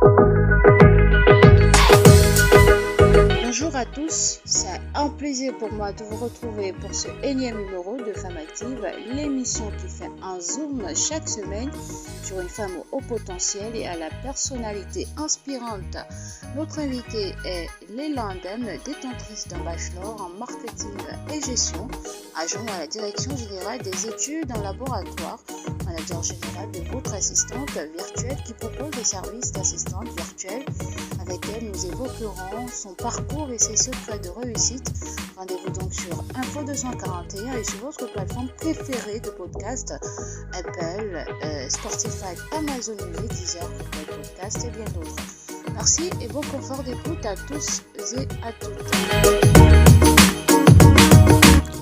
Bonjour à tous, c'est un plaisir pour moi de vous retrouver pour ce énième numéro de Femmes Actives, l'émission qui fait un zoom chaque semaine sur une femme au haut potentiel et à la personnalité inspirante. Notre invitée est Leila Andem, détentrice d'un bachelor en marketing et gestion, adjointe à la direction générale des études en laboratoire, manager général de votre assistante virtuelle qui propose des services d'assistante virtuelle. Avec elle, nous évoquerons son parcours et ses secrets de réussite. Rendez-vous donc sur Info 241 et sur votre plateforme préférée de podcast, Apple, Spotify, Amazon Music, Deezer, Google Podcast et bien d'autres. Merci et bon confort d'écoute à tous et à toutes.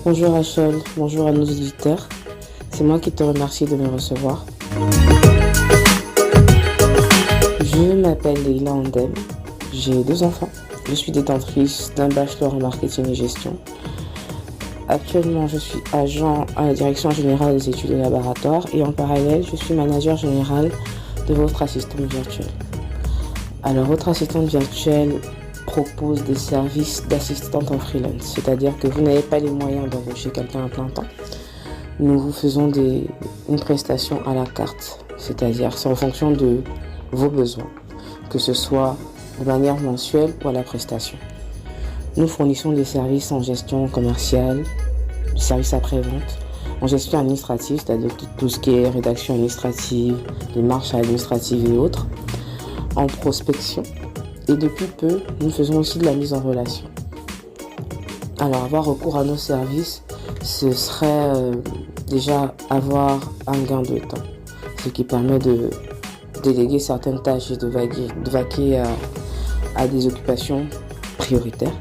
Bonjour Rachel, bonjour à nos auditeurs. C'est moi qui te remercie de me recevoir. Je m'appelle Leila Andem, j'ai 2 enfants. Je suis détentrice d'un bachelor en marketing et gestion. Actuellement, je suis agent à la direction générale des études de laboratoire et en parallèle, je suis manager général de votre assistante virtuelle. Alors, votre assistante virtuelle propose des services d'assistante en freelance, c'est-à-dire que vous n'avez pas les moyens d'embaucher quelqu'un à plein temps. Nous vous faisons une prestation à la carte, c'est-à-dire c'est en fonction de vos besoins, que ce soit de manière mensuelle ou à la prestation. Nous fournissons des services en gestion commerciale, des services après-vente, en gestion administrative, c'est-à-dire tout ce qui est rédaction administrative, démarches administratives et autres, en prospection. Et depuis peu, nous faisons aussi de la mise en relation. Alors, avoir recours à nos services, ce serait déjà avoir un gain de temps, ce qui permet de déléguer certaines tâches et de vaquer à des occupations prioritaires.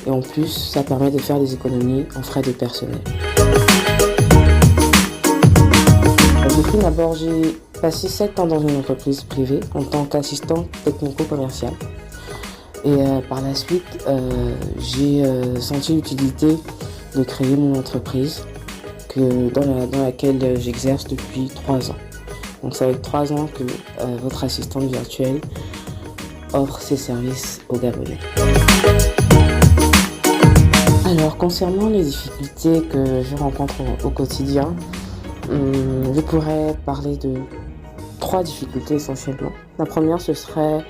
Et en plus, ça permet de faire des économies en frais de personnel. De prime abord, j'ai passé 7 ans dans une entreprise privée en tant qu'assistante technico-commerciale. Et par la suite, j'ai senti l'utilité de créer mon entreprise dans laquelle j'exerce depuis 3 ans. Donc ça fait 3 ans que votre assistante virtuelle offre ses services aux Gabonais. Alors concernant les difficultés que je rencontre au quotidien, je pourrais parler de 3 difficultés essentiellement. La première, ce serait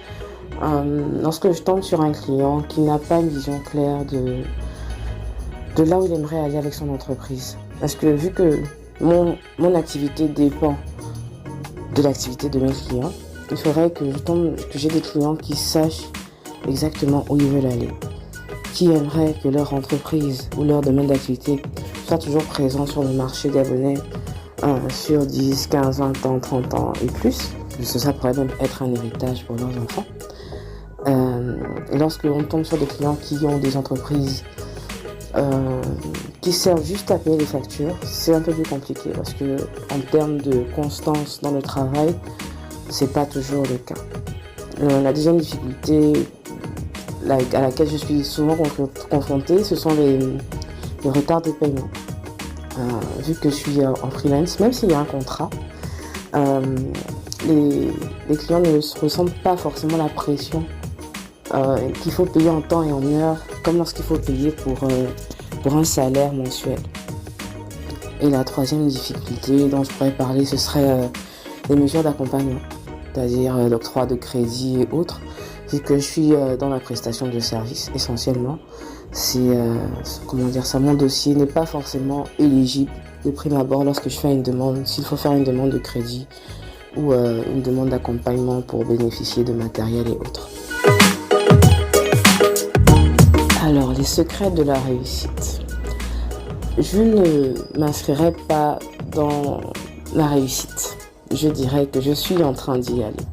lorsque je tombe sur un client qui n'a pas une vision claire de là où il aimerait aller avec son entreprise. Parce que vu que mon activité dépend de l'activité de mes clients, il faudrait que j'ai des clients qui sachent exactement où ils veulent aller, qui aimeraient que leur entreprise ou leur domaine d'activité soit toujours présent sur le marché gabonais sur 10, 15, 20 ans, 30 ans et plus, parce que ça pourrait même être un héritage pour leurs enfants. Et lorsque l'on tombe sur des clients qui ont des entreprises qui servent juste à payer les factures, c'est un peu plus compliqué parce que en termes de constance dans le travail, c'est pas toujours le cas. La deuxième difficulté à laquelle je suis souvent confrontée, ce sont les retards de paiement. Vu que je suis en freelance, même s'il y a un contrat, les clients ne ressentent pas forcément la pression qu'il faut payer en temps et en heure, comme lorsqu'il faut payer pour un salaire mensuel. Et la troisième difficulté dont je pourrais parler, ce serait les mesures d'accompagnement, c'est-à-dire l'octroi de crédit et autres. Vu que je suis dans la prestation de services essentiellement, mon dossier n'est pas forcément éligible de prime abord lorsque je fais une demande, s'il faut faire une demande de crédit ou une demande d'accompagnement pour bénéficier de matériel et autres. Alors, les secrets de la réussite. Je ne m'inscrirai pas dans la réussite. Je dirais que je suis en train d'y aller.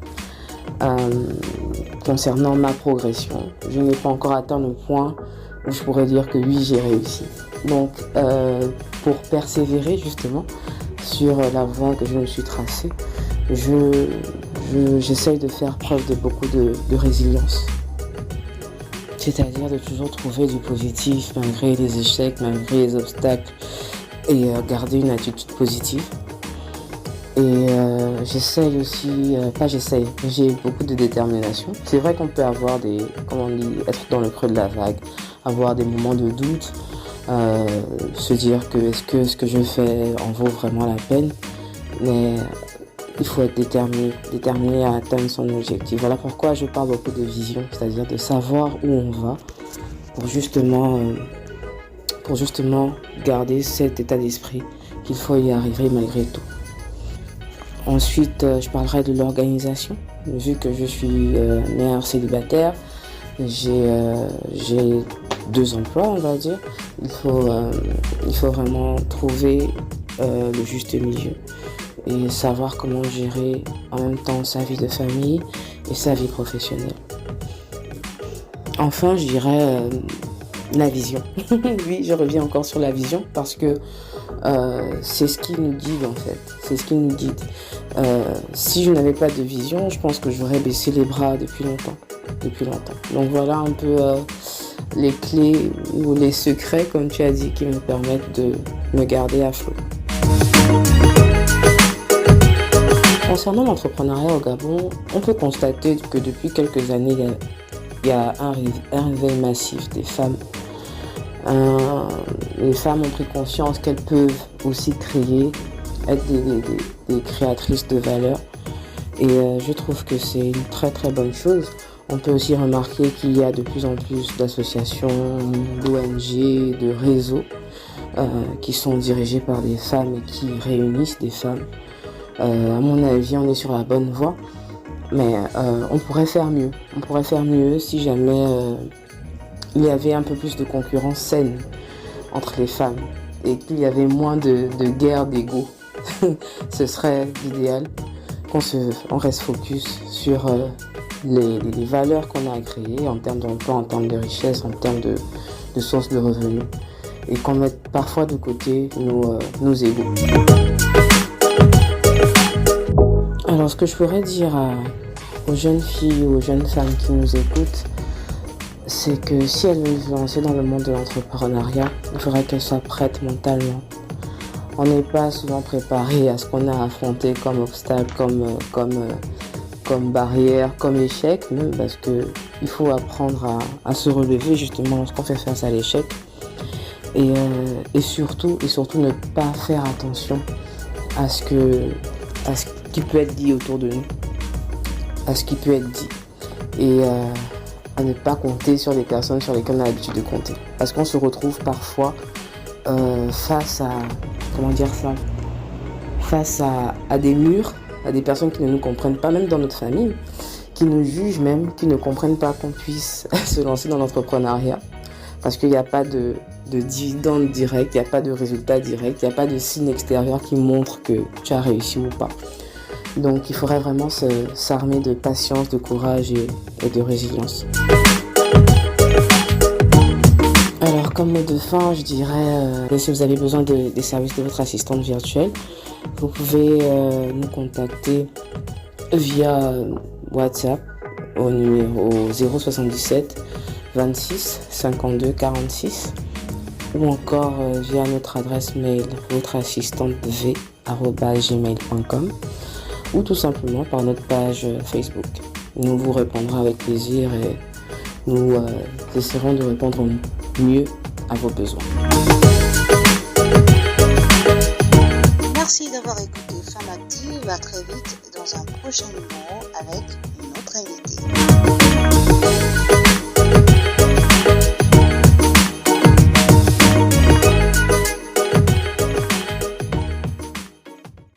Concernant ma progression, je n'ai pas encore atteint le point où je pourrais dire que oui, j'ai réussi. Donc, pour persévérer justement sur la voie que je me suis tracée, j'essaye de faire preuve de beaucoup de résilience. C'est-à-dire de toujours trouver du positif malgré les échecs, malgré les obstacles et garder une attitude positive. Et j'essaye aussi, pas j'essaye, j'ai beaucoup de détermination. C'est vrai qu'on peut avoir être dans le creux de la vague, avoir des moments de doute, se dire que est-ce que ce que je fais en vaut vraiment la peine, mais il faut être déterminé à atteindre son objectif. Voilà pourquoi je parle beaucoup de vision, c'est-à-dire de savoir où on va pour justement garder cet état d'esprit qu'il faut y arriver malgré tout. Ensuite, je parlerai de l'organisation. Vu que je suis mère célibataire, j'ai 2 emplois, on va dire. Il faut vraiment trouver le juste milieu et savoir comment gérer en même temps sa vie de famille et sa vie professionnelle. Enfin, je dirais la vision. Oui, je reviens encore sur la vision parce que c'est ce qui nous guide en fait. C'est ce qui nous guide. Si je n'avais pas de vision, je pense que j'aurais baissé les bras depuis longtemps. Donc voilà un peu les clés ou les secrets, comme tu as dit, qui me permettent de me garder à flot. Concernant l'entrepreneuriat au Gabon, on peut constater que depuis quelques années, il y a un réveil massif des femmes. Les femmes ont pris conscience qu'elles peuvent aussi créer, être des créatrices de valeur. Et je trouve que c'est une très très bonne chose. On peut aussi remarquer qu'il y a de plus en plus d'associations, d'ONG, de réseaux qui sont dirigés par des femmes et qui réunissent des femmes. À mon avis, on est sur la bonne voie. Mais on pourrait faire mieux. On pourrait faire mieux si jamais il y avait un peu plus de concurrence saine entre les femmes et qu'il y avait moins de guerre d'ego. Ce serait l'idéal qu'on reste focus sur les valeurs qu'on a à créer en termes d'emploi, en termes de richesse, en termes de sources de revenus et qu'on mette parfois de côté nos égos. Alors ce que je pourrais dire aux jeunes filles ou aux jeunes femmes qui nous écoutent, c'est que si elles veulent se lancer dans le monde de l'entrepreneuriat, il faudrait qu'elles soient prêtes mentalement. On n'est pas souvent préparé à ce qu'on a affronté comme obstacle, comme barrière, comme échec, même parce que il faut apprendre à se relever justement lorsqu'on fait face à l'échec. Et surtout ne pas faire attention à ce qui peut être dit autour de nous, à ce qui peut être dit. Et à ne pas compter sur les personnes sur lesquelles on a l'habitude de compter. Parce qu'on se retrouve parfois face à des murs, à des personnes qui ne nous comprennent pas, même dans notre famille, qui nous jugent même, qui ne comprennent pas qu'on puisse se lancer dans l'entrepreneuriat. Parce qu'il n'y a pas de dividende direct, il n'y a pas de résultat direct, il n'y a pas de signe extérieur qui montre que tu as réussi ou pas. Donc il faudrait vraiment s'armer de patience, de courage et de résilience. Alors comme mot de fin, je dirais que si vous avez besoin des services de votre assistante virtuelle, vous pouvez nous contacter via WhatsApp au numéro 077 26 52 46 ou encore via notre adresse mail votreassistantv@gmail.com ou tout simplement par notre page Facebook. Nous vous répondrons avec plaisir et nous essaierons de répondre mieux à vos besoins. Merci d'avoir écouté Femme Active. À très vite dans un prochain numéro avec une autre invitée.